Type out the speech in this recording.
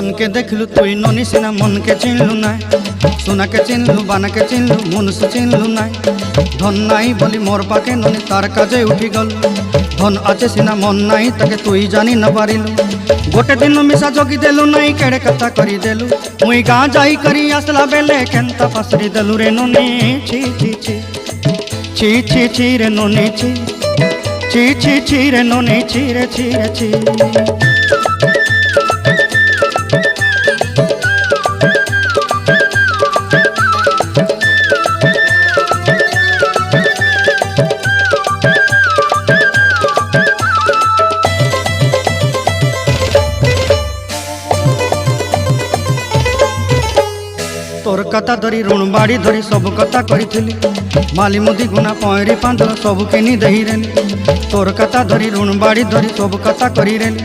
सन के देखलु तुई ननी सिना मन के चिन्हलु ना सोना के चिन्हलु बाना के चिन्हलु मनुष्य चिन्हलु ना धन नाई बोली मोर पाके ननी तार काजे उठी गल धन आचे सिना मन नाई ताके तुई जानी न पारिलु गोटे दिन मिसा जगी देलु नाई केड़े कथा करी देलु मुई गाँ जाई करी आसला बेले केंता पासरी देलु रे ननी छी छी छी छी छी छी रे ननी छी छी छी छी रे ननी छी रे छी रे छी। तोर कथा धरी ऋण बाड़ी धरी सब कथा करी माली मुदी गुना पहरी पांद सब किनी दही रेली तोर कथा धरी ऋण बाड़ी धरी सब कथा करी रेली।